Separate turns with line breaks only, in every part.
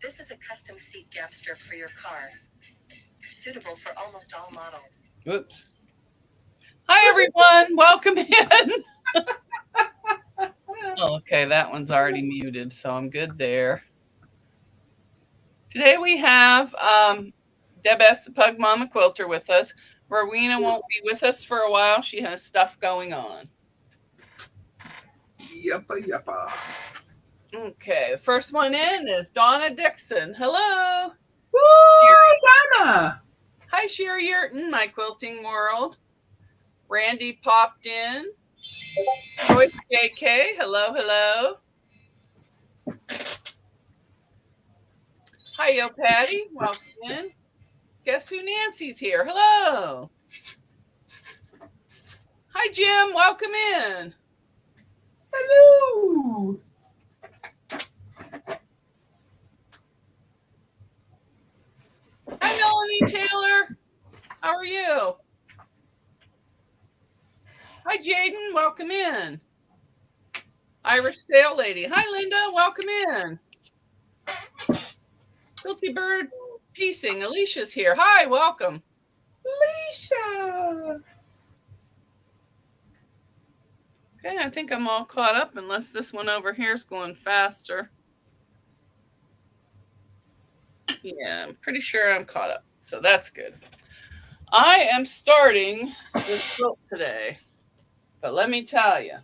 This is a custom seat gap strip for your car. Suitable for almost all models.
Oops. Hi, everyone. Welcome in. Okay, that one's already muted, so I'm good there. Today we have Deb S. the Pug Mama Quilter with us. Rowena won't be with us for a while. She has stuff going on.
Yuppa.
Okay, the first one in is Donna Dixon. Hello.
Woo, Donna.
Hi, Sherry Yerton, my quilting world. Randy popped in. Joyce JK, hello. Hi, Yo Patty, welcome in. Guess who Nancy's here? Hello. Hi, Jim, welcome in.
Hello.
Hi, Melanie Taylor. How are you? Hi, Jaden, welcome in. Irish Sail Lady. Hi, Linda, welcome in. Filthy Bird Piecing. Alicia's here. Hi, welcome.
Alicia.
Okay, I think I'm all caught up unless this one over here is going faster. Yeah, I'm pretty sure I'm caught up, so that's good. I am starting this quilt today, but let me tell you,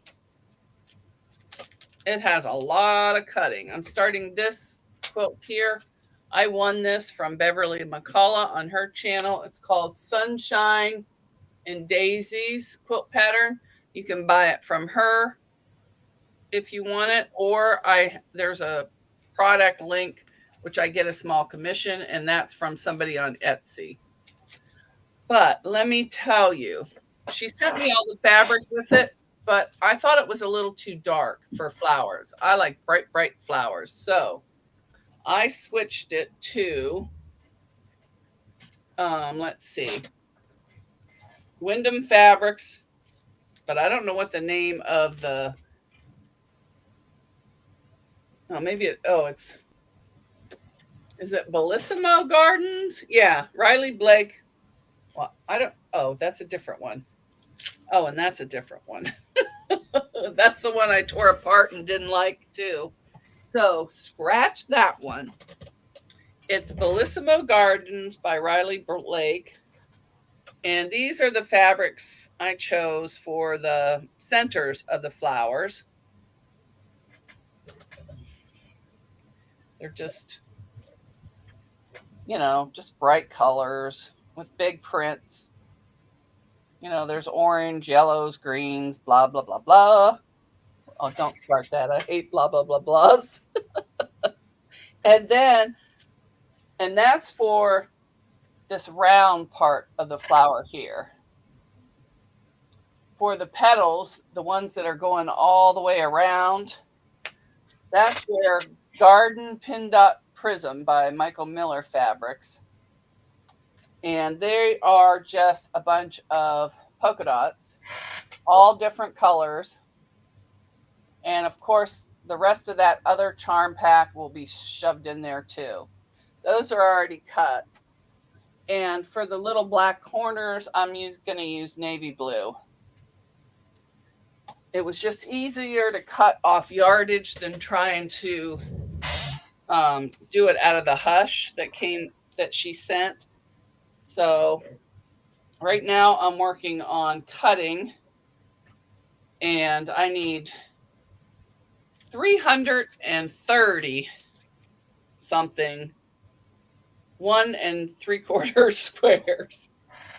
it has a lot of cutting. I'm starting this quilt here. I won this from Beverly McCullough on her channel. It's called Sunshine and Daisies Quilt Pattern. You can buy it from her if you want it, or there's a product link which I get a small commission, and that's from somebody on Etsy. But let me tell you, she sent me all the fabric with it, but I thought it was a little too dark for flowers. I like bright flowers. So I switched it to, let's see, Wyndham Fabrics, but I don't know what the name of the, is it Bellissimo Gardens? Yeah, Riley Blake. Well, that's a different one. Oh, and that's a different one. That's the one I tore apart and didn't like too. So scratch that one. It's Bellissimo Gardens by Riley Blake. And these are the fabrics I chose for the centers of the flowers. They're just, just bright colors with big prints. There's orange, yellows, greens, blah, blah, blah, blah. Oh, don't start that. I hate blah, blah, blah, blahs. And that's for this round part of the flower here. For the petals, the ones that are going all the way around, that's their Garden Pin Dot Prism by Michael Miller Fabrics. And they are just a bunch of polka dots, all different colors. And of course, the rest of that other charm pack will be shoved in there too. Those are already cut. And for the little black corners, I'm going to use navy blue. It was just easier to cut off yardage than trying to do it out of the hush that she sent. So right now I'm working on cutting, and I need 330 something 1 3/4 squares,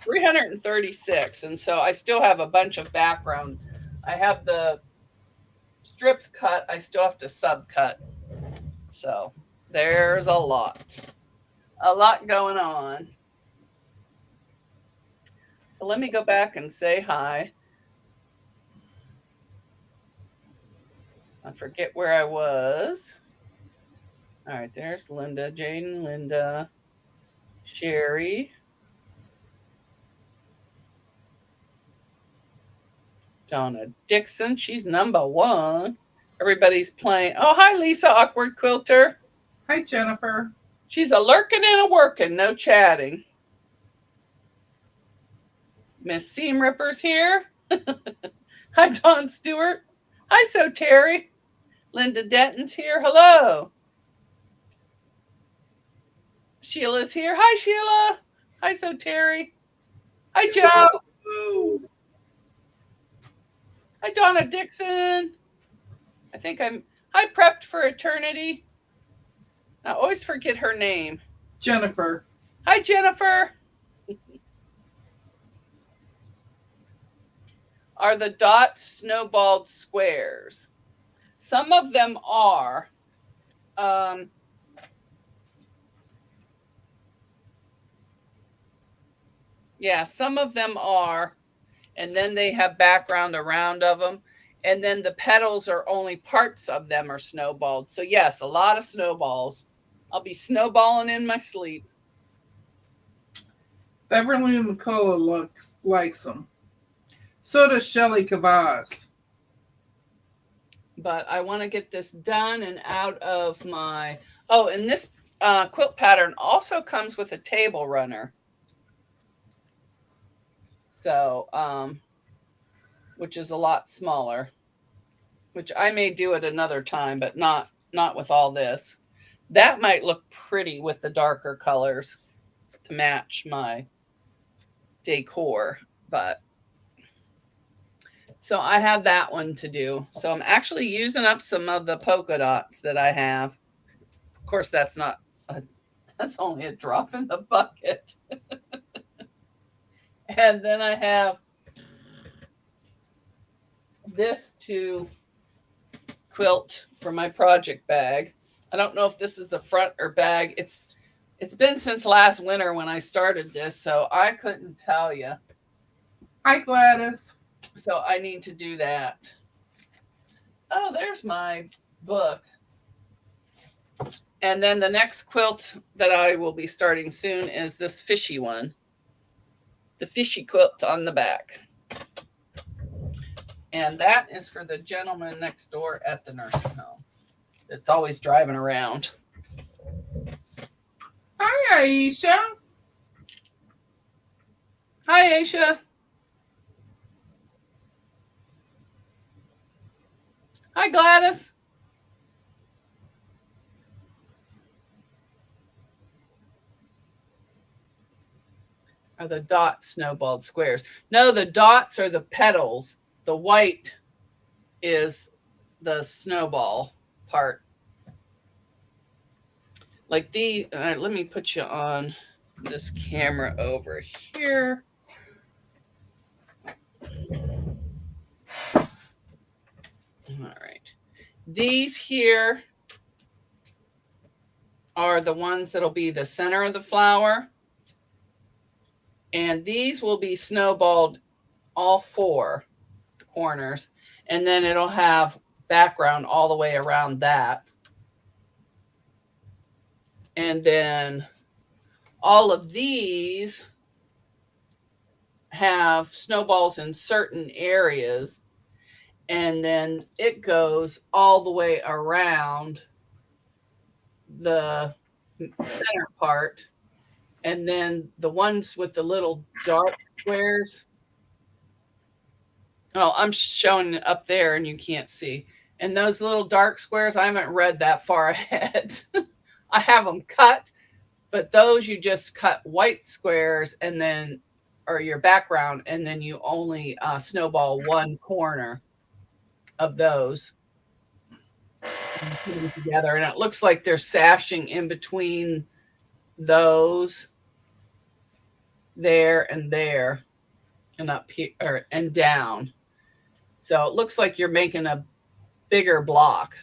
336. And so I still have a bunch of background. I have the strips cut. I still have to subcut. So there's a lot going on. So let me go back and say hi. I forget where I was. All right, there's Linda, Jaden, Linda, Sherry, Donna Dixon. She's number one. Everybody's playing. Oh, hi, Lisa, Awkward Quilter.
Hi, Jennifer.
She's a lurking and a working, no chatting. Miss Seam Ripper's here. Hi, Dawn Stewart. Hi, So Terry. Linda Denton's here. Hello. Sheila's here. Hi, Sheila. Hi, So Terry. Hi, Joe.
Ooh.
Hi, Donna Dixon. I prepped for eternity. I always forget her name.
Jennifer.
Hi, Jennifer. Are the dots snowballed squares? Some of them are. Yeah, some of them are. And then they have background around of them. And then the petals are only parts of them are snowballed. So yes, a lot of snowballs. I'll be snowballing in my sleep.
Beverly McCullough likes them. So does Shelley Cavaz.
But I want to get this done and out of my... Oh, and this quilt pattern also comes with a table runner. So, which is a lot smaller, which I may do at another time, but not with all this. That might look pretty with the darker colors to match my decor, but so I have that one to do. So I'm actually using up some of the polka dots that I have. Of course, that's only a drop in the bucket. And then I have this to quilt for my project bag. I don't know if this is the front or bag. It's been since last winter when I started this, so I couldn't tell you.
Hi, Gladys.
So I need to do that. Oh, there's my book. And then the next quilt that I will be starting soon is this fishy one. The fishy quilt on the back. And that is for the gentleman next door at the nursing home. It's always driving around.
Hi, Aisha.
Hi, Aisha. Hi, Gladys. Are the dots snowballed squares? No, the dots are the petals. The white is the snowball part. Like these, let me put you on this camera over here. All right. These here are the ones that'll be the center of the flower. And these will be snowballed all four corners. And then it'll have background all the way around that. And then all of these have snowballs in certain areas. And then it goes all the way around the center part. And then the ones with the little dark squares. Oh, I'm showing it up there and you can't see. And those little dark squares, I haven't read that far ahead. I have them cut, but those you just cut white squares and then, or your background, and then you only snowball one corner of those. And put them together. And it looks like they're sashing in between those. There and up here and down. So it looks like you're making a bigger block.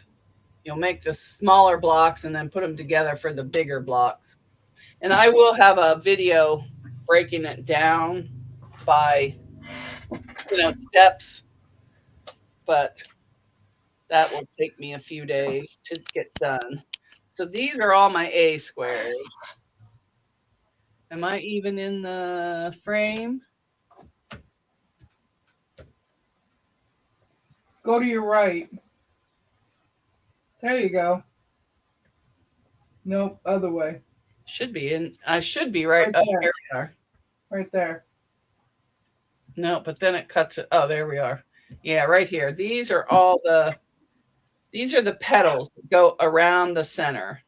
You'll make the smaller blocks and then put them together for the bigger blocks. And I will have a video breaking it down by steps, but that will take me a few days to get done. So these are all my A squares. Am I even in the frame?
Go to your right. There you go. Nope, other way.
Should be in. I should be right.
Right
Oh,
there.
here we are.
Right there.
No, but then it cuts it. Oh, there we are. Yeah, right here. These are all the. These are the petals that go around the center.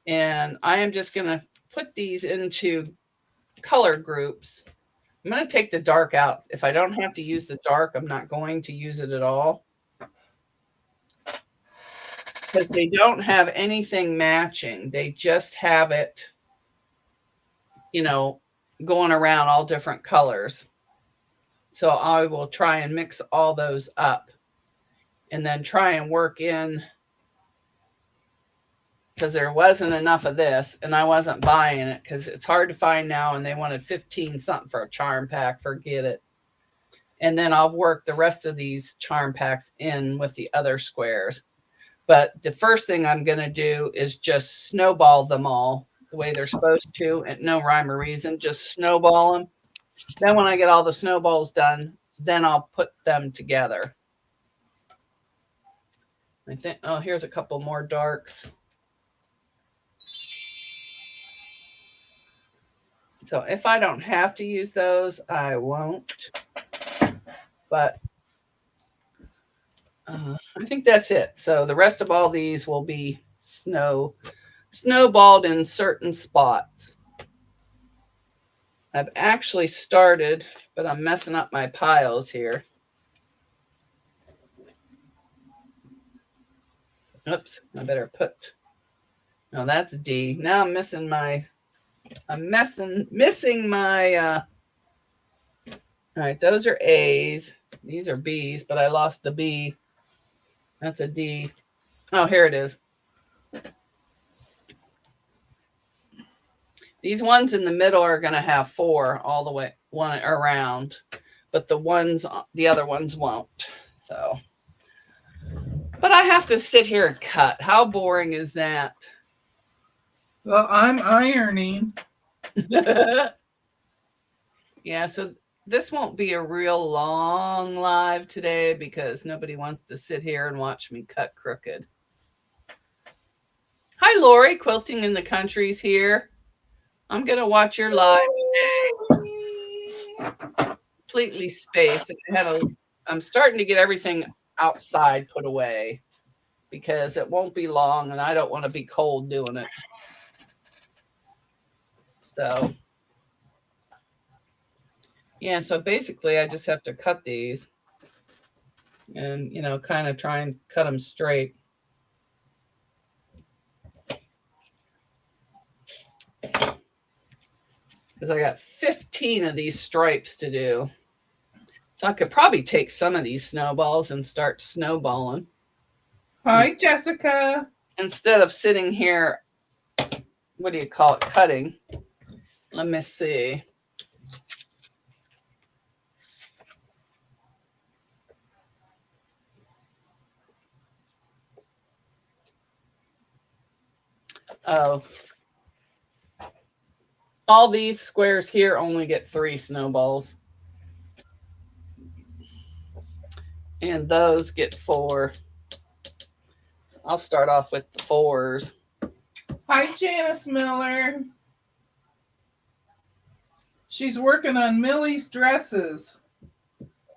And I am just going to put these into color groups. I'm going to take the dark out. If I don't have to use the dark, I'm not going to use it at all. Because they don't have anything matching. They just have it, you know, going around all different colors. So I will try and mix all those up and then try and work in, because there wasn't enough of this and I wasn't buying it because it's hard to find now, and they wanted 15 something for a charm pack. Forget it. And then I'll work the rest of these charm packs in with the other squares. But the first thing I'm going to do is just snowball them all the way they're supposed to, and no rhyme or reason, just snowball them. Then when I get all the snowballs done, then I'll put them together. I think, oh, here's a couple more darks. So if I don't have to use those, I won't. But I think that's it. So the rest of all these will be snowballed in certain spots. I've actually started, but I'm messing up my piles here. Oops, I better put, no, that's D. Now I'm missing my, missing my, all right, those are A's. These are B's, but I lost the B. That's a D. Oh, here it is. These ones in the middle are going to have 4 all the way one around, but the other ones won't. So, but I have to sit here and cut. How boring is that?
Well, I'm ironing.
Yeah, so this won't be a real long live today because nobody wants to sit here and watch me cut crooked. Hi, Lori. Quilting in the Country's here. I'm going to watch your live today. Completely spaced. I'm starting to get everything outside put away because it won't be long and I don't want to be cold doing it. So, yeah, so basically I just have to cut these and, you know, kind of try and cut them straight. Because I got 15 of these stripes to do. So I could probably take some of these snowballs and start snowballing.
Hi, Jessica.
Instead of sitting here, what do you call it, cutting. Let me see. Oh. All these squares here only get 3 snowballs. And those get 4. I'll start off with the 4s.
Hi, Janice Miller. She's working on Millie's dresses.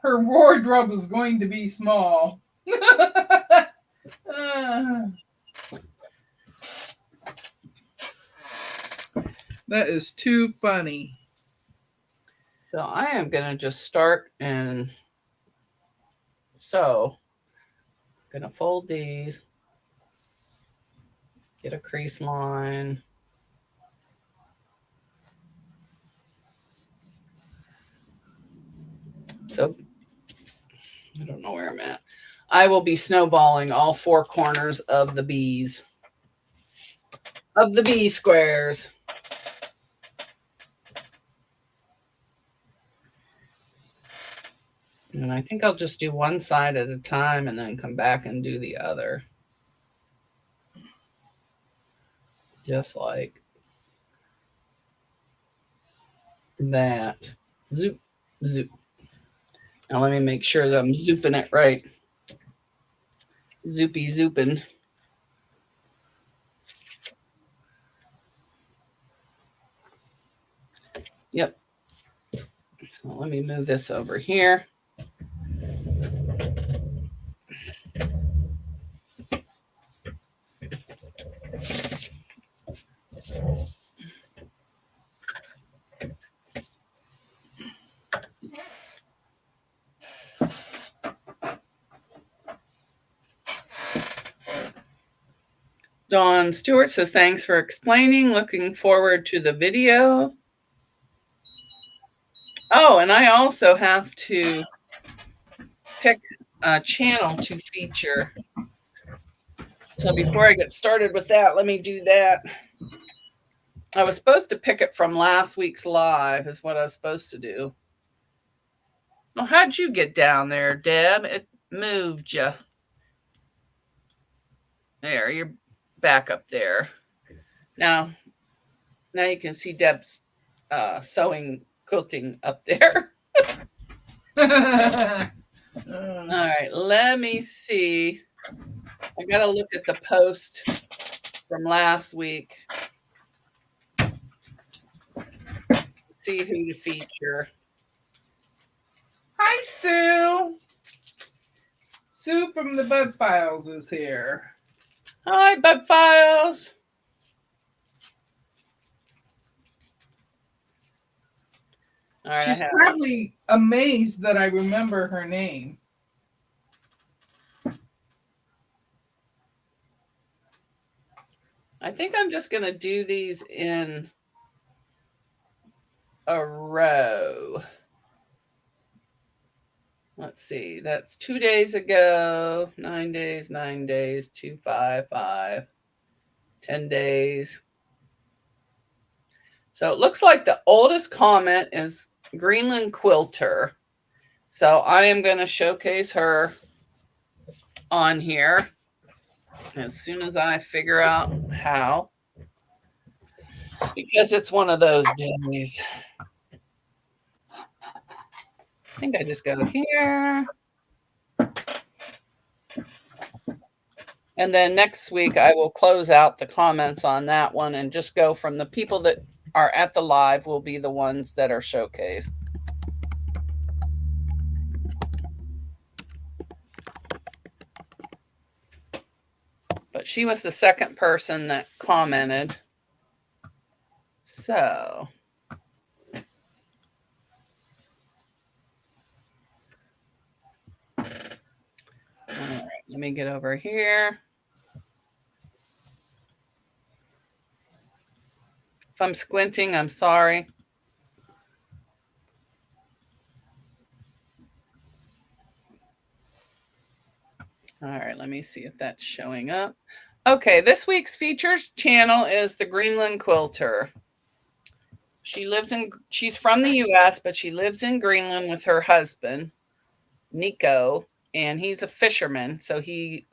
Her wardrobe is going to be small. That is too funny.
So I am going to just start and sew. I'm going to fold these. Get a crease line. So I don't know where I'm at. I will be snowballing all 4 corners of the B's. Of the B squares. And I think I'll just do one side at a time and then come back and do the other. Just like that. Zoop, zoop. Now let me make sure that I'm zooping it right. Zoopy zooping. Yep. So let me move this over here. Dawn Stewart says, thanks for explaining. Looking forward to the video. Oh, and I also have to pick a channel to feature. So before I get started with that, let me do that. I was supposed to pick it from last week's live is what I was supposed to do. Well, how'd you get down there, Deb? It moved you. There, you're back up there. Now you can see Deb's sewing quilting up there. All right, let me see. I got to look at the post from last week. See who to feature.
Hi, Sue. Sue from the Bud Files is here.
Hi, Bud Files. All right,
She's probably amazed that I remember her name.
I think I'm just going to do these in a row. Let's see. That's 2 days ago. 9 days, 9 days, 2, 5, 5, 10 days. So it looks like the oldest comment is Greenland Quilter. So I am going to showcase her on here as soon as I figure out how, because it's one of those days. I think I just go here. And then next week I will close out the comments on that one and just go from the people that are at the live will be the ones that are showcased. But she was the second person that commented. So all right, let me get over here. If I'm squinting, I'm sorry. All right, let me see if that's showing up. Okay, this week's features channel is the Greenland Quilter. She's from the US, but she lives in Greenland with her husband, Nico, and he's a fisherman, so he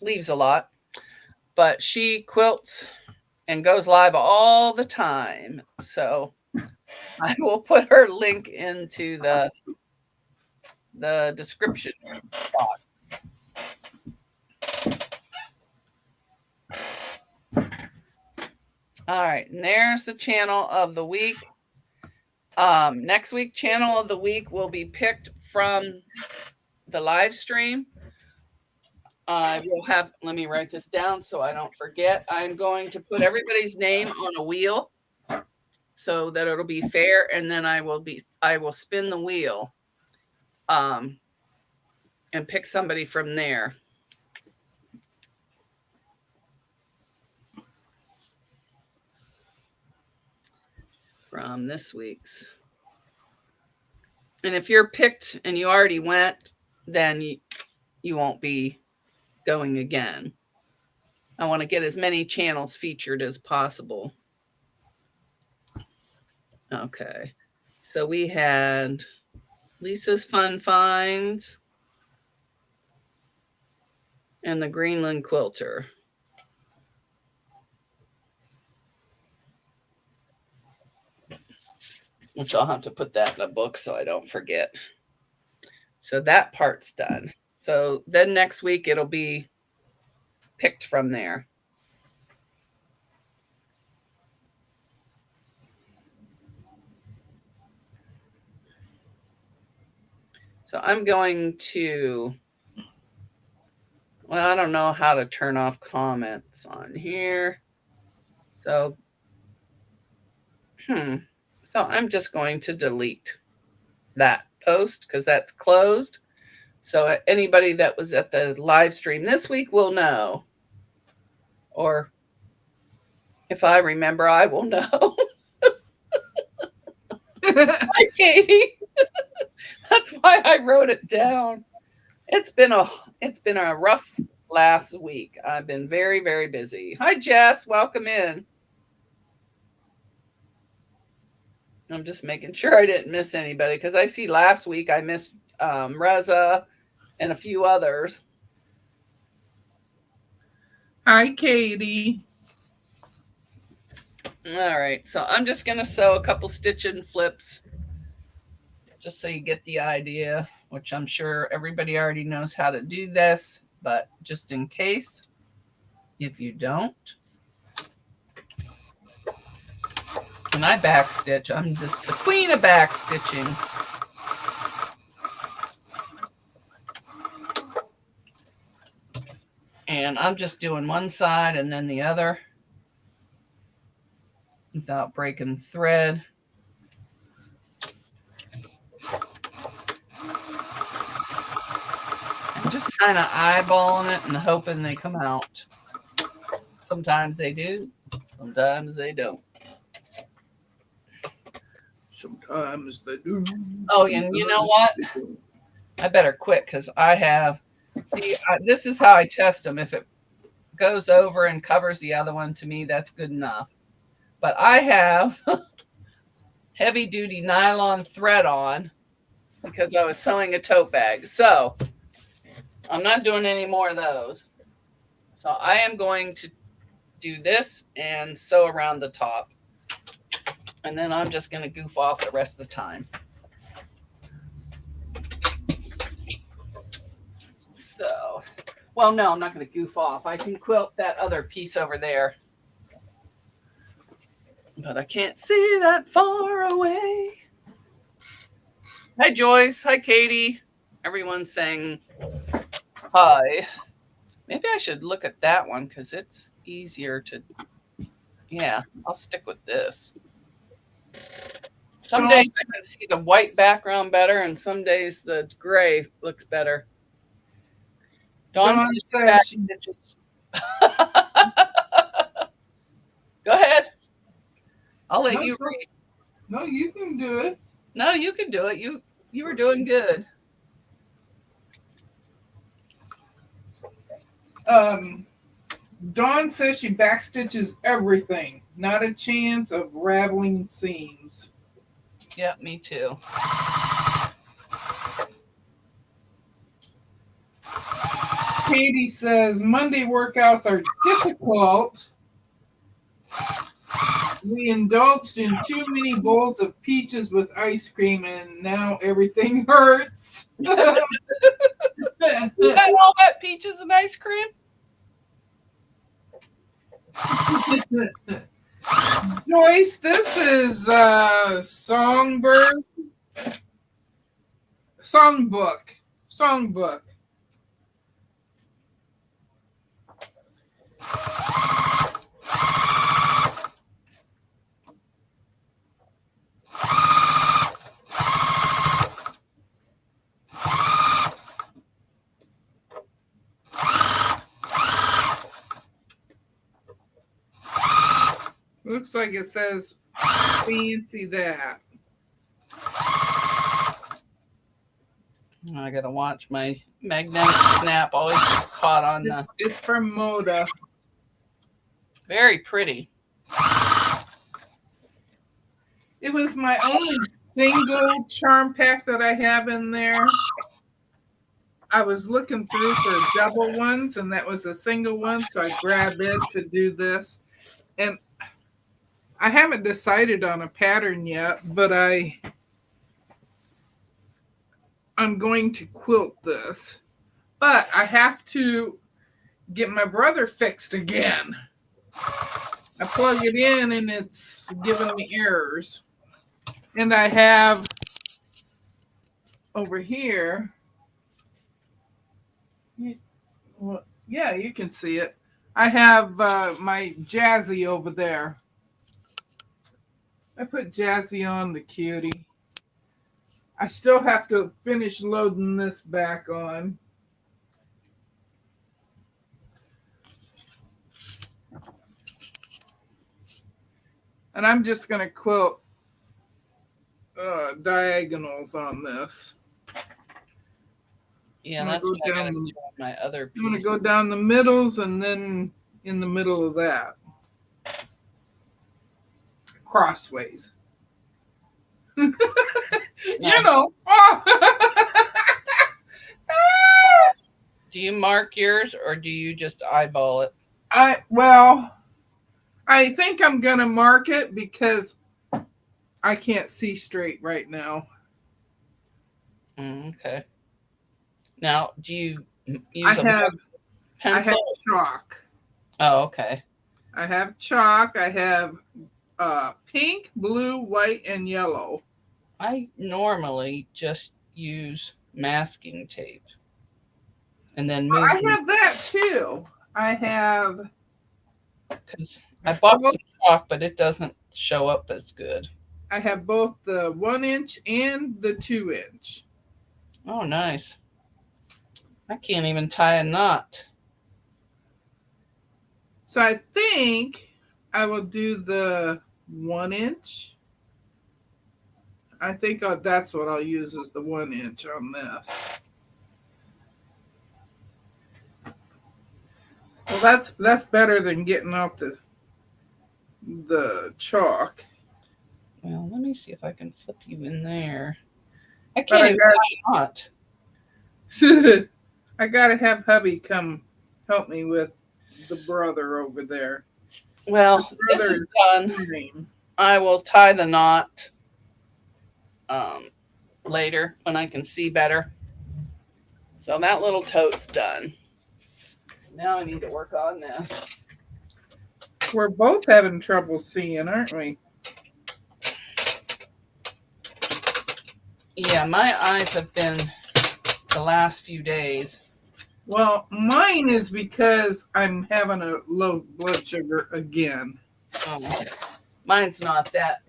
leaves a lot. But she quilts and goes live all the time. So I will put her link into the description box. All right, and there's the channel of the week. Next week, channel of the week will be picked from the live stream. I will have, let me write this down so I don't forget. I'm going to put everybody's name on a wheel so that it'll be fair, and then I will spin the wheel and pick somebody from there. From this week's. And if you're picked and you already went, then you won't be going again. I want to get as many channels featured as possible. Okay. So we had Lisa's Fun Finds and the Greenland Quilter. Which I'll have to put that in a book so I don't forget. So that part's done. So then next week it'll be picked from there. So I'm going to, well, I don't know how to turn off comments on here. So, so I'm just going to delete that post because that's closed. So anybody that was at the live stream this week will know. Or if I remember, I will know. Hi, Katy. That's why I wrote it down. It's been a rough last week. I've been very, very busy. Hi, Jess. Welcome in. I'm just making sure I didn't miss anybody because I see last week I missed Reza and a few others.
Hi, Katy.
All right, so I'm just going to sew a couple stitch and flips just so you get the idea, which I'm sure everybody already knows how to do this, but just in case, if you don't. And I backstitch. I'm just the queen of backstitching. And I'm just doing one side and then the other without breaking thread. I'm just kind of eyeballing it and hoping they come out. Sometimes they do, sometimes they don't.
Sometimes they do.
Oh, and you know what? I better quit because I have, this is how I test them. If it goes over and covers the other one, to me, that's good enough. But I have heavy duty nylon thread on because I was sewing a tote bag. So I'm not doing any more of those. So I am going to do this and sew around the top. And then I'm just going to goof off the rest of the time. So, well, no, I'm not going to goof off. I can quilt that other piece over there. But I can't see that far away. Hi, Joyce. Hi, Katy. Everyone's saying hi. Maybe I should look at that one because it's easier to, yeah, I'll stick with this. Some days I can see the white background better, and some days the gray looks better. Dawn says Go ahead. I'll let you read.
No, you can do it.
No, you can do it. You were doing good.
Dawn says she backstitches everything. Not a chance of raveling seams.
Yeah, me too.
Katy says Monday workouts are difficult. We indulged in too many bowls of peaches with ice cream, and now everything hurts.
You got all that peaches and ice cream?
Joyce, this is Songbook. Looks like it says fancy that.
I gotta watch my magnetic snap. Always gets caught on the.
It's from Moda.
Very pretty.
It was my only single charm pack that I have in there. I was looking through for double ones, and that was a single one, so I grabbed it to do this. And I haven't decided on a pattern yet, but I'm going to quilt this. But I have to get my brother fixed again. I plug it in and it's giving me errors. And I have over here, well, yeah, you can see it. I have my Jazzy over there. I put Jazzy on the cutie. I still have to finish loading this back on. And I'm just going to quilt diagonals on this.
Yeah, that's what I gotta do on my other piece.
I'm going to go down the middles and then in the middle of that. Crossways. You know.
Do you mark yours or do you just eyeball it?
I think I'm going to mark it because I can't see straight right now.
Okay. Now, do you use pencil?
I have chalk.
Oh, okay.
I have chalk. I have pink, blue, white, and yellow.
I normally just use masking tape. And then move.
I have that too. I have.
Because I bought some chalk, but it doesn't show up as good.
I have both the 1 inch and the 2 inch.
Oh, nice. I can't even tie a knot.
So I think I will do the 1 inch. I think that's what I'll use as the 1 inch on this. Well, that's better than getting out the chalk.
Well, let me see if I can flip you in there. I can't even tie a knot.
I gotta have hubby come help me with the brother over there.
Well, this is done. I will tie the knot later when I can see better. So that little tote's done. Now I need to work on this.
We're both having trouble seeing, aren't we?
Yeah, my eyes have been the last few days.
Well, mine is because I'm having a low blood sugar again.
Oh, mine's not that.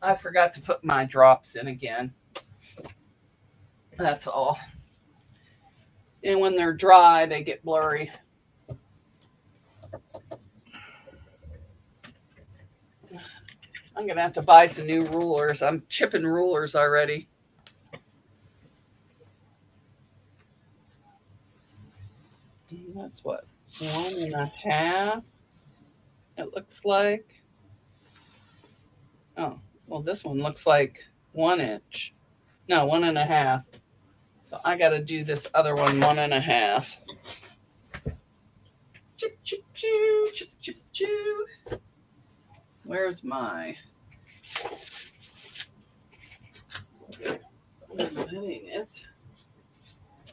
I forgot to put my drops in again. That's all. And when they're dry, they get blurry. I'm going to have to buy some new rulers. I'm chipping rulers already. That's what, 1.5, it looks like. Oh, well, this one looks like 1 inch. No, 1.5. So I got to do this other one 1.5. Chip, chip, choo, chip, chip, choo. Where's my? That ain't it.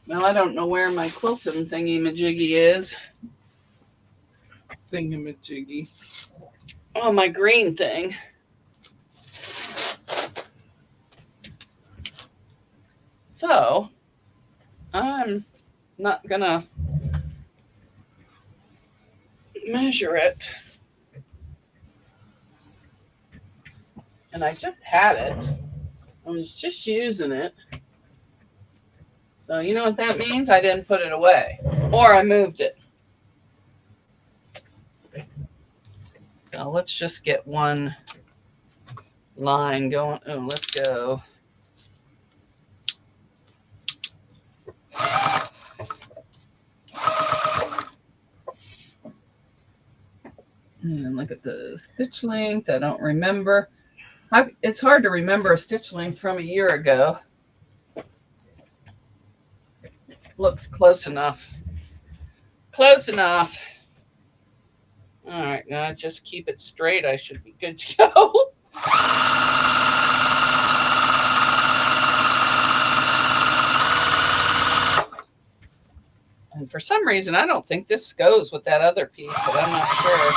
Well, I don't know where my quilting thingy-majiggy is.
Thingamajiggy.
Oh, my green thing. So, I'm not gonna measure it. And I just had it. I was just using it. So you know what that means? I didn't put it away. Or I moved it. So let's just get one line going. Oh, let's go. And look at the stitch length. I don't remember. It's hard to remember a stitch length from a year ago. Looks close enough. Close enough. All right, now just keep it straight. I should be good to go. And for some reason, I don't think this goes with that other piece, but I'm not sure.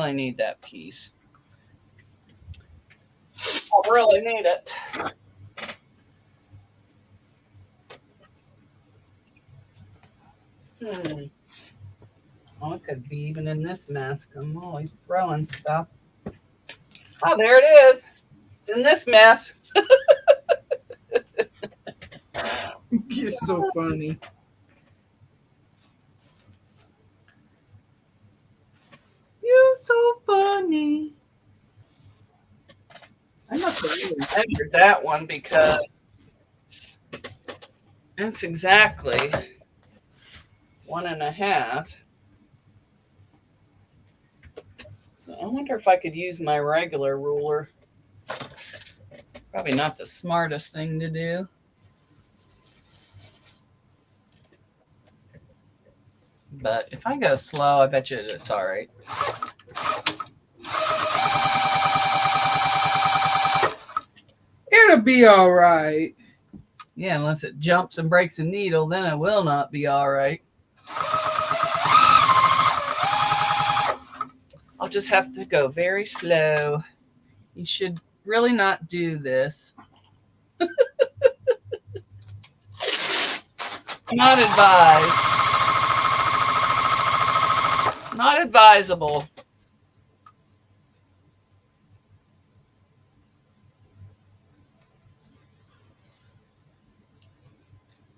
really need that piece. I really need it. Oh, it could be even in this mask. I'm always throwing stuff. Oh, there it is. It's in this mess.
You're so funny. You're so funny.
I must have even measured that one because that's exactly 1.5. So I wonder if I could use my regular ruler. Probably not the smartest thing to do. But if I go slow, I bet you it's all right.
It'll be all right.
Yeah, unless it jumps and breaks a needle, then it will not be all right. I'll just have to go very slow. You should really not do this. Not advised. Not advisable.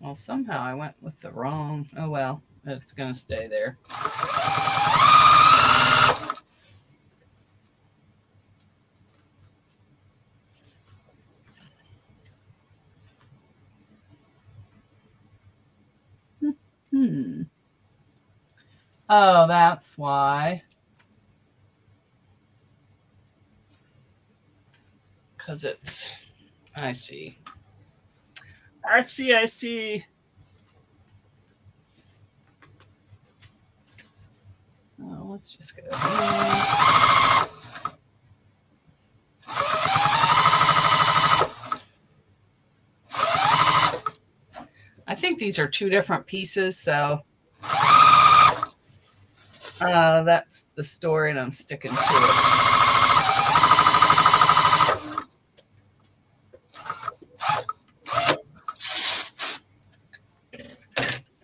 Well, somehow I went with the wrong. Oh, well, it's going to stay there. Oh, that's why. Because it's, I see. I see. So let's just go ahead. I think these are 2 different pieces, so that's the story, and I'm sticking to it.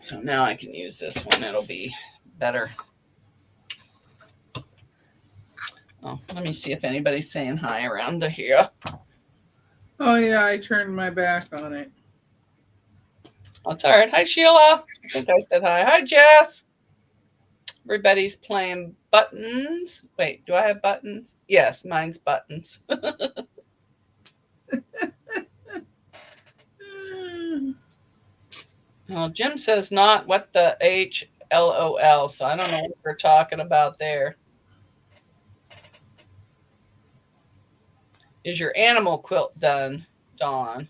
So now I can use this one. It'll be better. Oh, let me see if anybody's saying hi around to here.
Oh, yeah, I turned my back on it.
Oh, it's all right. Hi, Sheila. I think I said hi. Hi, Jess. Everybody's playing buttons. Wait, do I have buttons? Yes, mine's buttons. Well, Jim says not what the HLOL, so I don't know what we're talking about there. Is your animal quilt done, Dawn?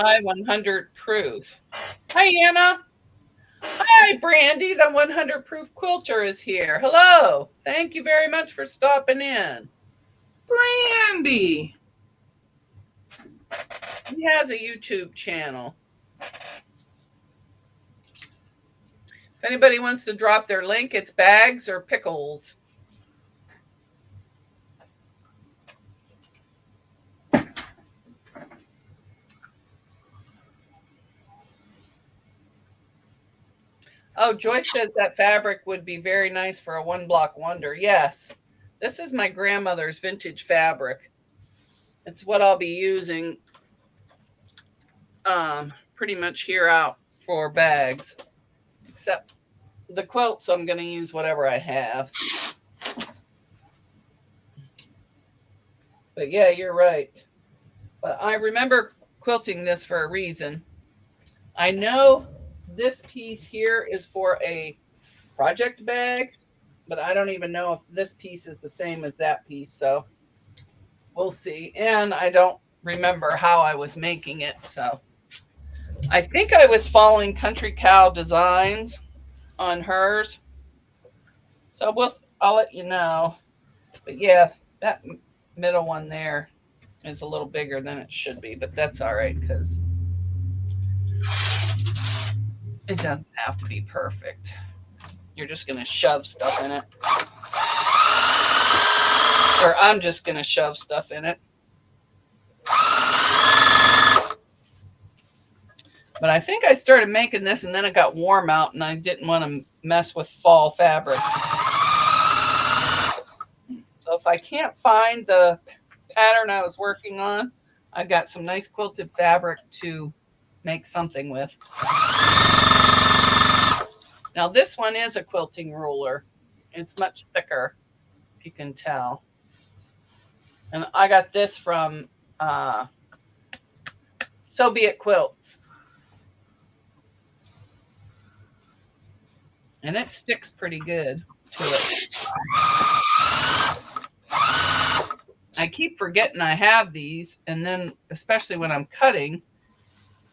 Hi, 100 proof. Hi, Anna. Hi, Brandy. The 100 proof quilter is here. Hello. Thank you very much for stopping in.
Brandy.
He has a YouTube channel. If anybody wants to drop their link, it's bags or pickles. Oh, Joyce says that fabric would be very nice for a 1-block wonder. Yes, this is my grandmother's vintage fabric. It's what I'll be using pretty much here out for bags. Except the quilts, I'm going to use whatever I have. But yeah, you're right. But I remember quilting this for a reason. I know this piece here is for a project bag, but I don't even know if this piece is the same as that piece. So we'll see. And I don't remember how I was making it. So I think I was following Country Cow Designs on hers. So I'll let you know. But yeah, that middle one there is a little bigger than it should be, but that's all right because It doesn't have to be perfect. You're just going to shove stuff in it. Or I'm just going to shove stuff in it. But I think I started making this and then it got warm out and I didn't want to mess with fall fabric. So if I can't find the pattern I was working on, I've got some nice quilted fabric to make something with. Now this one is a quilting ruler. It's much thicker, if you can tell. And I got this from So Be It Quilts. And it sticks pretty good to it. I keep forgetting I have these, and then especially when I'm cutting,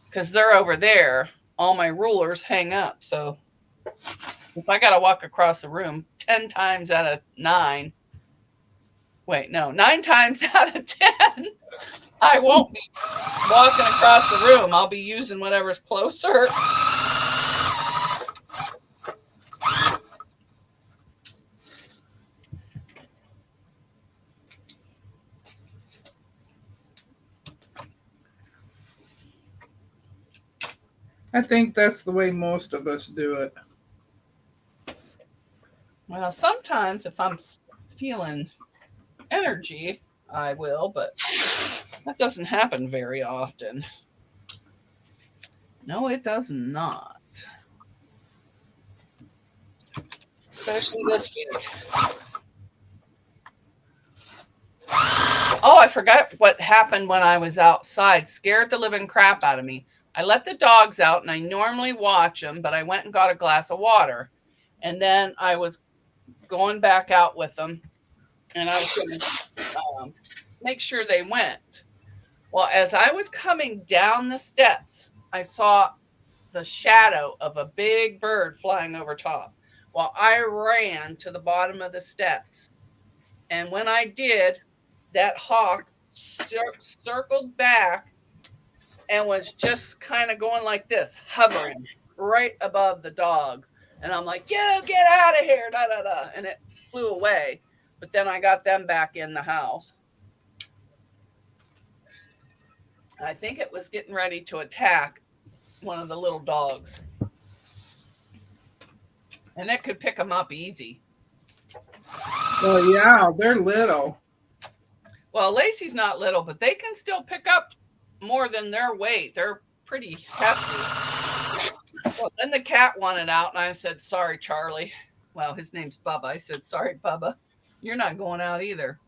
because they're over there, all my rulers hang up. So if I got to walk across the room 10 times out of 9, wait, no, 9 times out of 10, I won't be walking across the room. I'll be using whatever's closer.
I think that's the way most of us do it.
Well, sometimes if I'm feeling energy, I will, but that doesn't happen very often. No, it does not. Especially this week. Oh, I forgot what happened when I was outside. Scared the living crap out of me. I let the dogs out, and I normally watch them, but I went and got a glass of water. And then I was going back out with them, and I was going to make sure they went. Well, as I was coming down the steps, I saw the shadow of a big bird flying over top. Well, I ran to the bottom of the steps. And when I did, that hawk circled back and was just kind of going like this, hovering right above the dogs. And I'm like, you get out of here, da, da, da. And it flew away. But then I got them back in the house. I think it was getting ready to attack one of the little dogs. And it could pick them up easy.
Well, yeah, they're little.
Well, Lacey's not little, but they can still pick up more than their weight. They're pretty hefty. Well, then the cat wanted out, and I said, sorry, Charlie. Well, his name's Bubba. I said, sorry, Bubba. You're not going out either.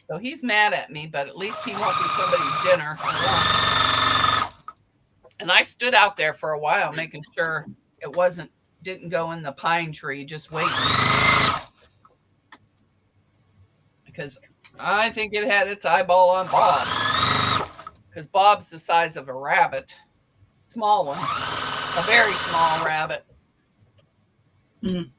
So he's mad at me, but at least he won't be somebody's dinner. And I stood out there for a while, making sure it didn't go in the pine tree, just waiting. Because I think it had its eyeball on Bob. Because Bob's the size of a rabbit. Small one. A very small rabbit.
Mm.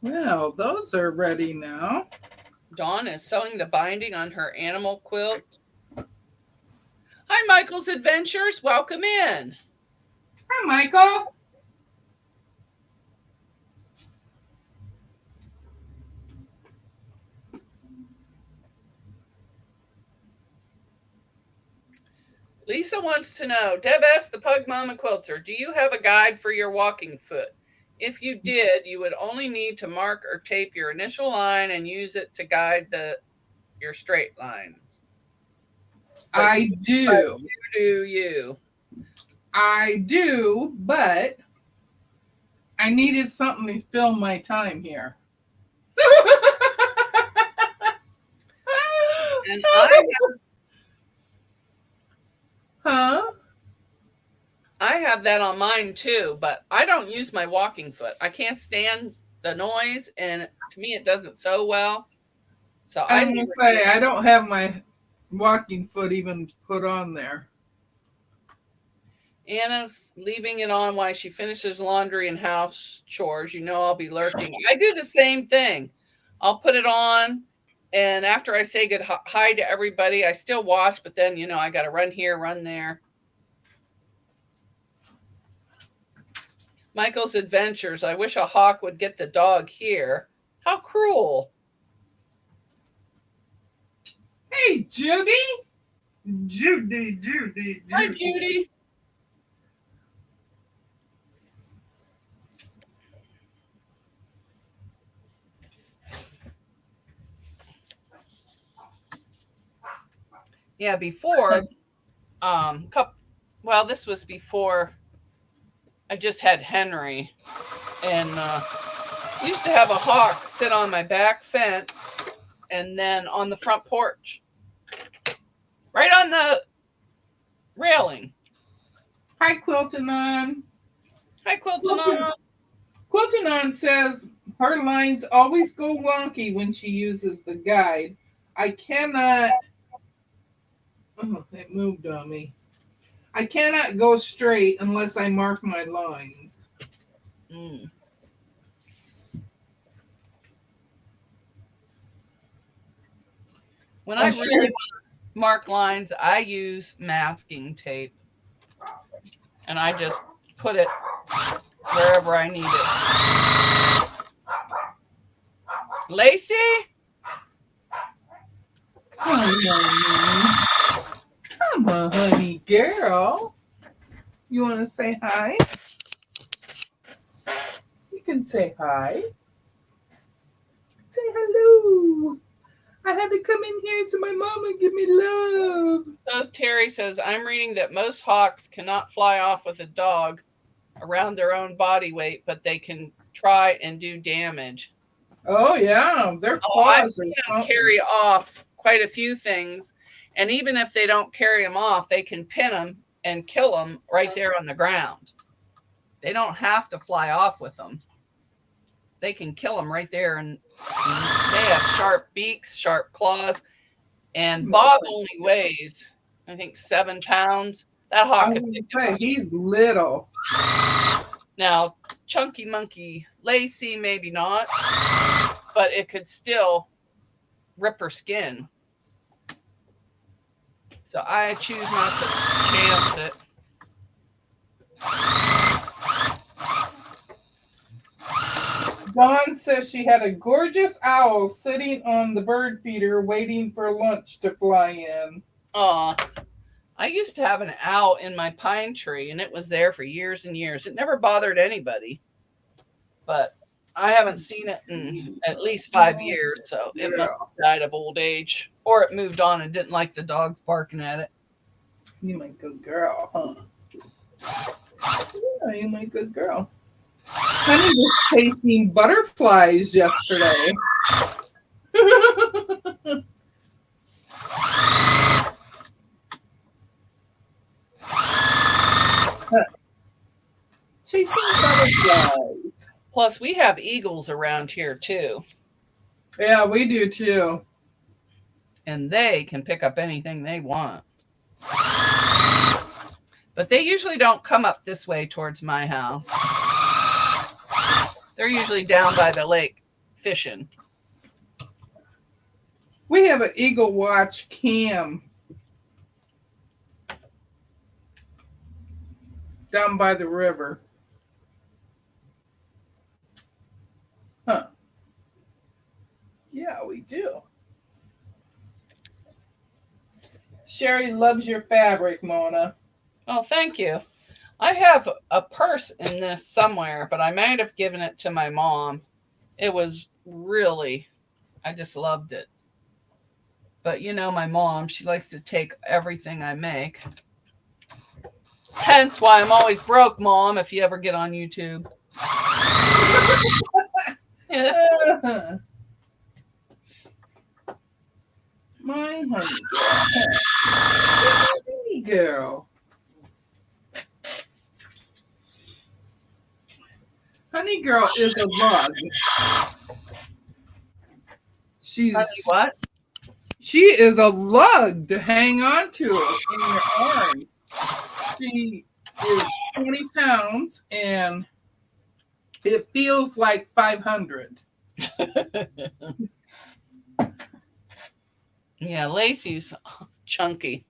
Well, those are ready now.
Dawn is sewing the binding on her animal quilt. Hi, Michael's Adventures. Welcome in.
Hi, Michael.
Lisa wants to know, Deb asked the Pug Mama Quilter, do you have a guide for your walking foot? If you did, you would only need to mark or tape your initial line and use it to guide your straight lines.
I do.
You.
I do, but I needed something to fill my time here.
And I have that on mine too, but I don't use my walking foot. I can't stand the noise, and to me, it doesn't sew well. So
I'm gonna say I don't have my walking foot even put on there.
Anna's leaving it on while she finishes laundry and house chores. You know I'll be lurking. I do the same thing. I'll put it on. And after I say good hi to everybody, I still watch, but then, I got to run here, run there. Michael's Adventures. I wish a hawk would get the dog here. How cruel.
Hey, Judy. Judy.
Hi, Judy. Yeah, before, this was before I just had Henry, and used to have a hawk sit on my back fence and then on the front porch, right on the railing.
Hi, Quilting On.
Hi, Quilting On.
Quilting On says her lines always go wonky when she uses the guide. I cannot. Oh, it moved on me. I cannot go straight unless I mark my lines.
When I really mark lines, I use masking tape. And I just put it wherever I need it. Lacey?
Come on, honey girl. You want to say hi? You can say hi. Say hello. I had to come in here so my mama give me love.
So Terry says, I'm reading that most hawks cannot fly off with a dog around their own body weight, but they can try and do damage.
Oh, yeah. Their claws
are carry off quite a few things. And even if they don't carry them off, they can pin them and kill them right there on the ground. They don't have to fly off with them. They can kill them right there. And they have sharp beaks, sharp claws. And Bob only weighs, I think, 7 pounds. That hawk is
he's little.
Now, Chunky Monkey Lacey, maybe not, but it could still rip her skin. So I choose not to chance it.
Dawn says she had a gorgeous owl sitting on the bird feeder waiting for lunch to fly in.
I used to have an owl in my pine tree, and it was there for years and years. It never bothered anybody, but I haven't seen it in at least 5 years, so it must have died of old age, or it moved on and didn't like the dogs barking at it.
You my good girl, huh? Yeah, you my good girl. Honey was chasing butterflies yesterday. Chasing butterflies.
Plus, we have eagles around here, too.
Yeah, we do, too.
And they can pick up anything they want. But they usually don't come up this way towards my house. They're usually down by the lake fishing.
We have an Eagle Watch cam down by the river. Huh. Yeah, we do. Sherry loves your fabric, Mona.
Oh, thank you. I have a purse in this somewhere, but I might have given it to my mom. It was really, I just loved it. But you know my mom, she likes to take everything I make. Hence why I'm always broke, Mom, if you ever get on YouTube.
My honey girl. Honey girl is a lug. She's
Honey, what?
She is a lug to hang on to in your arms. She is 20 pounds and it feels like 500.
Yeah, Lacey's chunky,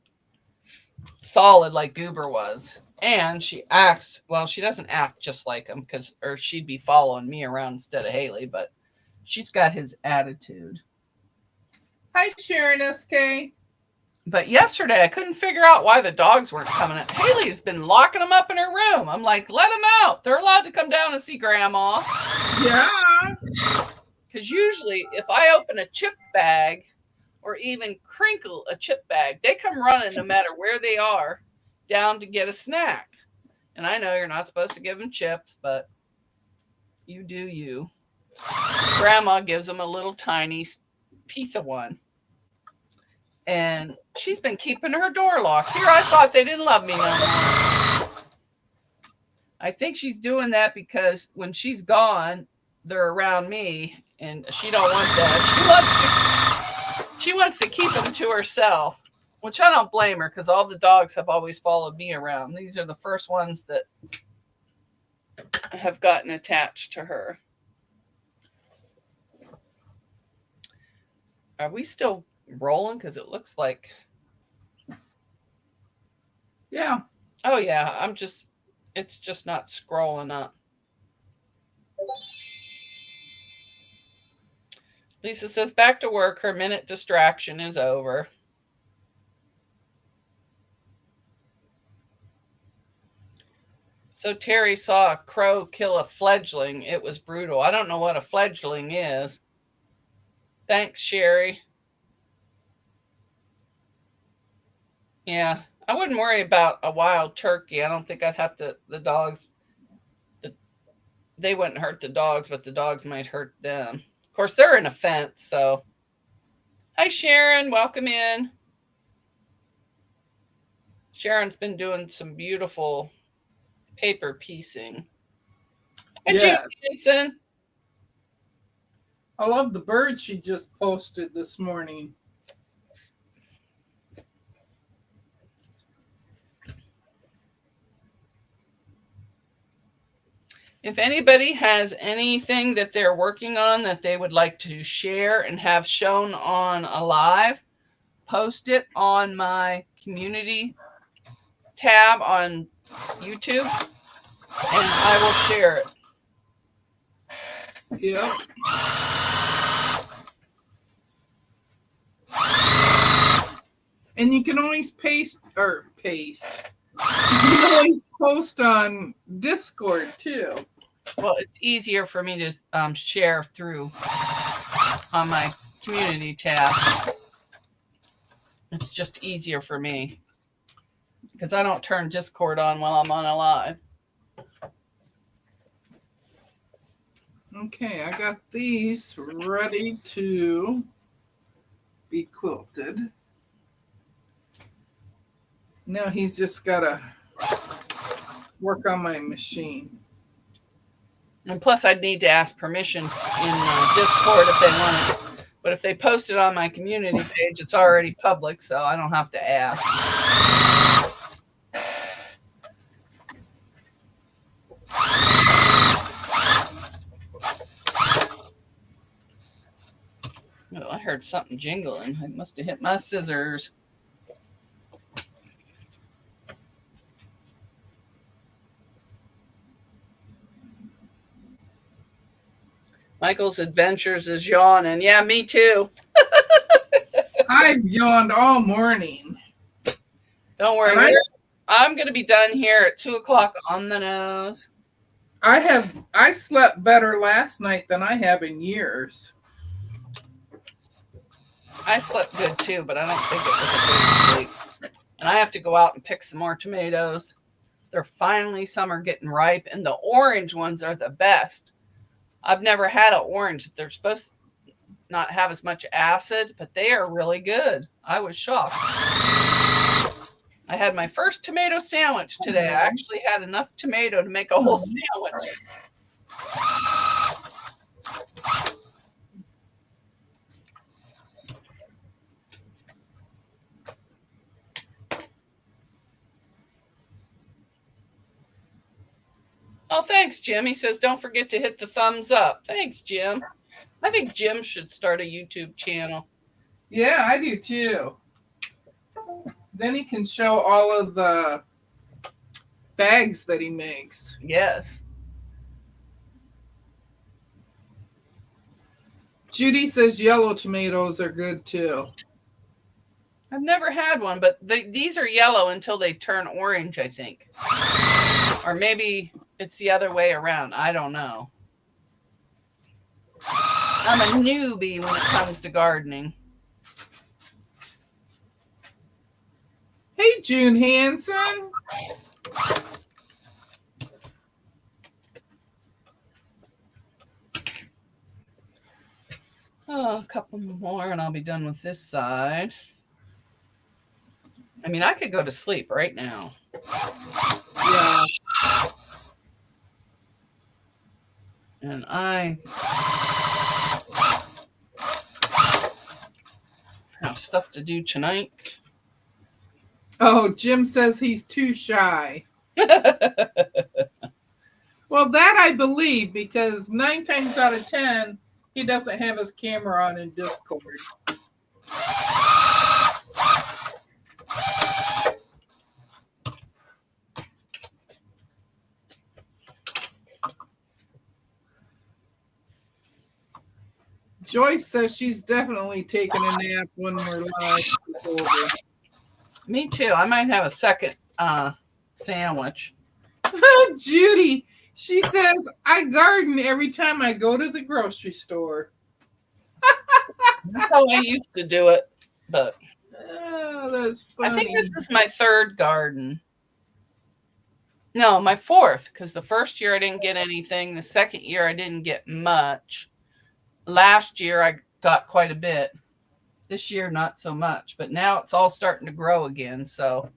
solid like Goober was. And she acts, well, she doesn't act just like him or she'd be following me around instead of Haley, but she's got his attitude.
Hi, Sharon SK.
But yesterday I couldn't figure out why the dogs weren't coming in. Haley's been locking them up in her room. I'm like, let them out. They're allowed to come down and see Grandma.
Yeah.
Because usually if I open a chip bag or even crinkle a chip bag, they come running no matter where they are down to get a snack. And I know you're not supposed to give them chips, but you do you. Grandma gives them a little tiny piece of one. And she's been keeping her door locked. Here, I thought they didn't love me no more. I think she's doing that because when she's gone, they're around me, and she don't want that. She wants to keep them to herself, which I don't blame her because all the dogs have always followed me around. These are the first ones that have gotten attached to her. Are we still rolling? Because it looks like.
Yeah.
Oh yeah, it's just not scrolling up. Lisa says back to work. Her minute distraction is over. So Terry saw a crow kill a fledgling. It was brutal. I don't know what a fledgling is. Thanks, Sherry. Yeah, I wouldn't worry about a wild turkey. I don't think I'd have to, the dogs, they wouldn't hurt the dogs, but the dogs might hurt them. Of course, they're in a fence, so. Hi, Sharon. Welcome in. Sharon's been doing some beautiful paper piecing.
Yeah.
Jason.
I love the bird she just posted this morning.
If anybody has anything that they're working on that they would like to share and have shown on a live, post it on my community tab on YouTube, and I will share it.
Yep. And you can always paste. You can always post on Discord too.
Well, it's easier for me to share through on my community tab. It's just easier for me because I don't turn Discord on while I'm on a live.
Okay, I got these ready to be quilted. Now he's just got to work on my machine.
And plus, I'd need to ask permission in Discord if they want it. But if they post it on my community page, it's already public, so I don't have to ask. Oh, I heard something jingling. I must have hit my scissors. Michael's Adventures is yawning. Yeah, me too.
I've yawned all morning.
Don't worry. I'm going to be done here at 2:00 on the nose.
I slept better last night than I have in years.
I slept good too, but I don't think it was a good sleep. And I have to go out and pick some more tomatoes. Some are getting ripe, and the orange ones are the best. I've never had an orange. They're supposed to not have as much acid, but they are really good. I was shocked. I had my first tomato sandwich today. I actually had enough tomato to make a whole sandwich. Oh, thanks, Jim. He says, don't forget to hit the thumbs up. Thanks, Jim. I think Jim should start a YouTube channel.
Yeah, I do too. Then he can show all of the bags that he makes.
Yes.
Judy says yellow tomatoes are good too.
I've never had one, but these are yellow until they turn orange, I think. Or maybe it's the other way around. I don't know. I'm a newbie when it comes to gardening.
Hey, June Hanson.
Oh, a couple more and I'll be done with this side. I mean, I could go to sleep right now.
Yeah.
And I have stuff to do tonight.
Oh, Jim says he's too shy. Well, that I believe, because 9 times out of 10, he doesn't have his camera on in Discord. Joyce says she's definitely taking a nap when we're live.
Me too. I might have a second sandwich.
Judy, she says, I garden every time I go to the grocery store.
That's how I used to do it. But
Oh, that's funny.
I think this is my third garden. No, my fourth, because the first year I didn't get anything. The second year I didn't get much. Last year I got quite a bit. This year not so much, but now it's all starting to grow again. So,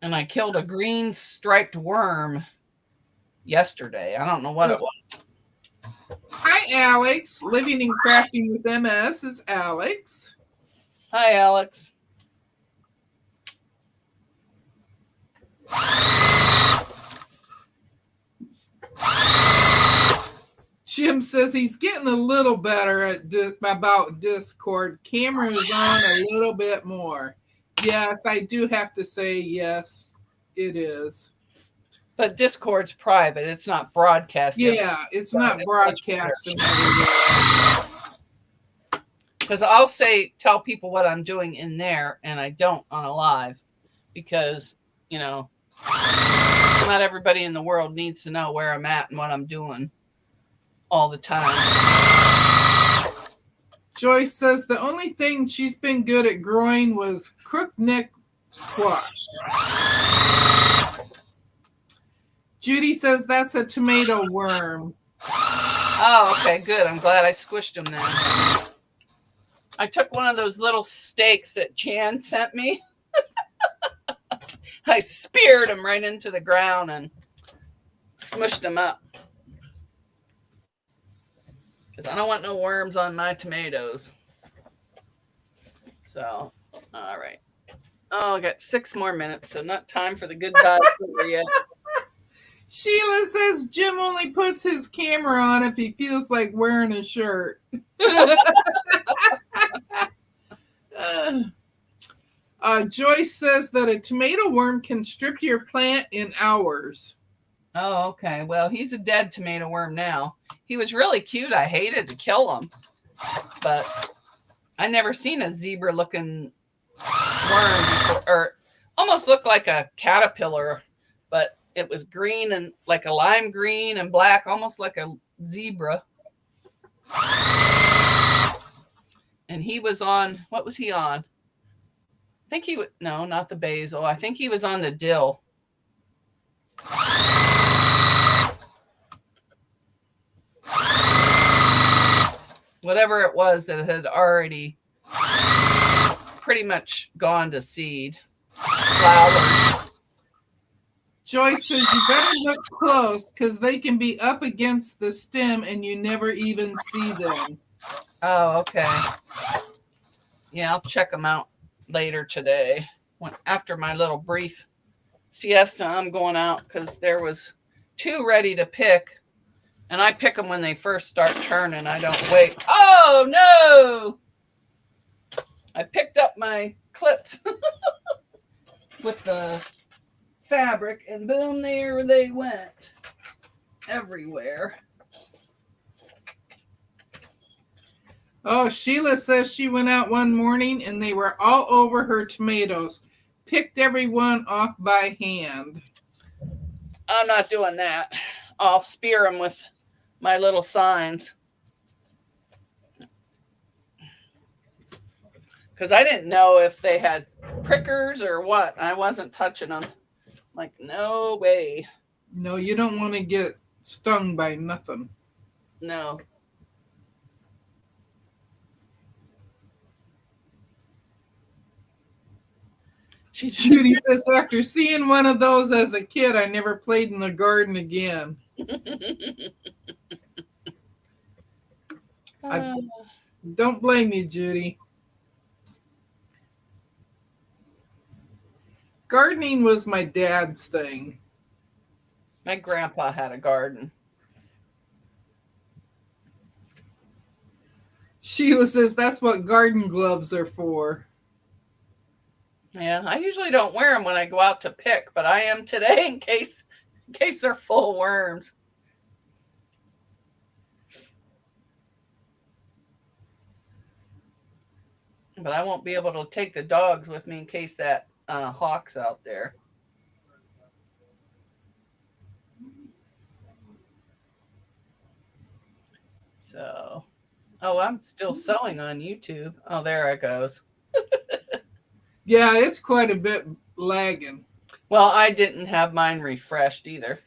and I killed a green striped worm yesterday. I don't know what it was.
Hi, Alex. Living and Crafting with MS is Alex.
Hi, Alex.
Jim says he's getting a little better at about Discord. Camera is on a little bit more. Yes, I do have to say yes, it is.
But Discord's private. It's not broadcasting.
Yeah, it's not broadcasting.
Because I'll tell people what I'm doing in there, and I don't on a live. Because, you know, not everybody in the world needs to know where I'm at and what I'm doing all the time.
Joyce says the only thing she's been good at growing was crookneck squash. Judy says that's a tomato worm.
Oh, okay, good. I'm glad I squished them then. I took one of those little stakes that Jan sent me. I speared them right into the ground and smushed them up. Because I don't want no worms on my tomatoes. So, all right. Oh, I got 6 more minutes, so not time for the goodbye yet.
Sheila says Jim only puts his camera on if he feels like wearing a shirt. Joyce says that a tomato worm can strip your plant in hours.
Oh, okay. Well, he's a dead tomato worm now. He was really cute. I hated to kill him. But I never seen a zebra-looking worm before, or almost looked like a caterpillar, but it was green and like a lime green and black, almost like a zebra. And he was on, what was he on? I think he would, no, not the basil. I think he was on the dill. Whatever it was that had already pretty much gone to seed. Flower.
Joyce says you better look close because they can be up against the stem and you never even see them.
Oh, okay. Yeah, I'll check them out later today. After my little brief siesta, I'm going out because there was 2 ready to pick And I pick them when they first start turning. I don't wait. Oh, no. I picked up my clips with the fabric, and boom, there they went everywhere.
Oh, Sheila says she went out one morning and they were all over her tomatoes. Picked every one off by hand.
I'm not doing that. I'll spear them with my little signs. Because I didn't know if they had prickers or what. I wasn't touching them. Like, no way.
No, you don't want to get stung by nothing.
No.
Judy says, after seeing one of those as a kid, I never played in the garden again. I don't blame you, Judy. Gardening was my dad's thing.
My grandpa had a garden.
Sheila says that's what garden gloves are for.
Yeah, I usually don't wear them when I go out to pick, but I am today in case they're full of worms. But I won't be able to take the dogs with me in case that hawk's out there. So, oh, I'm still sewing on YouTube. Oh, there it goes.
Yeah, it's quite a bit lagging.
Well, I didn't have mine refreshed either.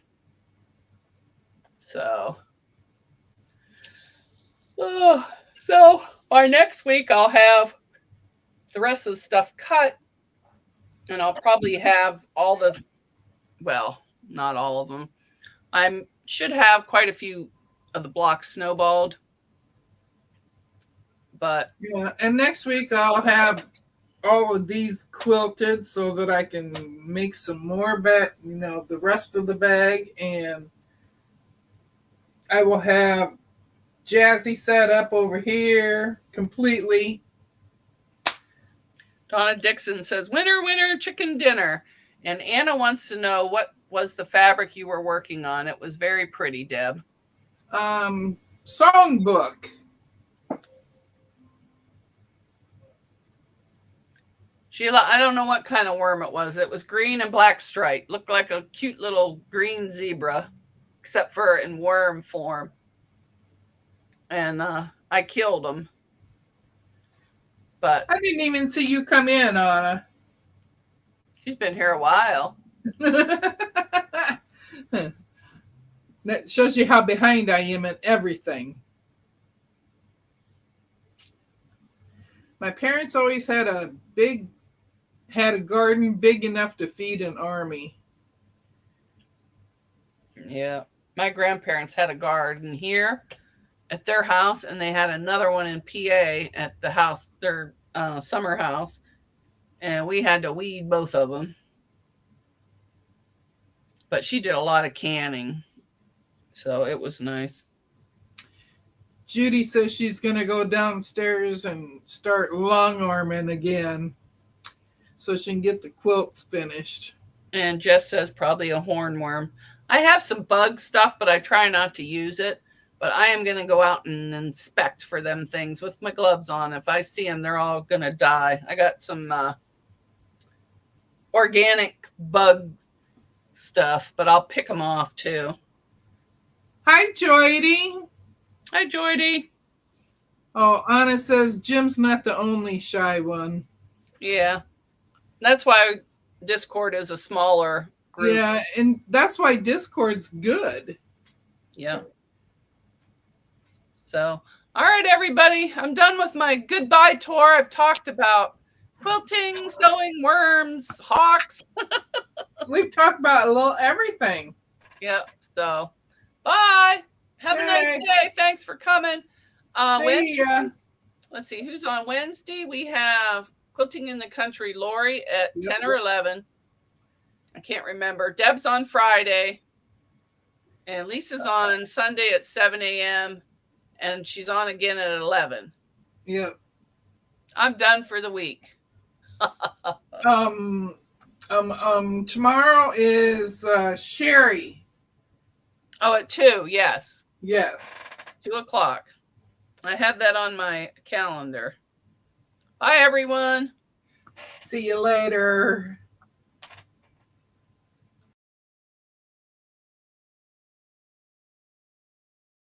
So by next week, I'll have the rest of the stuff cut, and I'll probably have all the, well, not all of them. I should have quite a few of the blocks snowballed. But
yeah, and next week I'll have all of these quilted so that I can make some more the rest of the bag, and I will have Jazzy set up over here completely.
Donna Dixon says, winner, winner, chicken dinner. And Anna wants to know what was the fabric you were working on. It was very pretty, Deb.
Songbook.
Sheila, I don't know what kind of worm it was. It was green and black stripe. Looked like a cute little green zebra, except for in worm form. And I killed them. But
I didn't even see you come in, Anna.
She's been here a while.
That shows you how behind I am in everything. My parents always had a garden big enough to feed an army.
Yeah. My grandparents had a garden here at their house, and they had another one in PA at the house, their summer house. And we had to weed both of them. But she did a lot of canning. So it was nice.
Judy says she's going to go downstairs and start long arming again so she can get the quilts finished.
And Jess says probably a hornworm. I have some bug stuff, but I try not to use it. But I am going to go out and inspect for them things with my gloves on. If I see them, they're all going to die. I got some organic bug stuff, but I'll pick them off too.
Hi, Joydy.
Hi, Joydy.
Oh, Anna says Jim's not the only shy one.
Yeah. That's why Discord is a smaller group.
Yeah, and that's why Discord's good.
Yeah. So, all right, everybody. I'm done with my goodbye tour. I've talked about quilting, sewing, worms, hawks.
We've talked about a little everything.
Yep. So, bye. Have a nice day. Thanks for coming.
See ya.
Let's see who's on Wednesday. We have Quilting in the Country, Lori at 10 or 11. I can't remember. Deb's on Friday. And Lisa's on Sunday at 7 a.m. and she's on again at 11.
Yep.
I'm done for the week.
Tomorrow is Sherry.
Oh, at 2, yes.
Yes.
2 o'clock. I have that on my calendar. Bye, everyone.
See you later.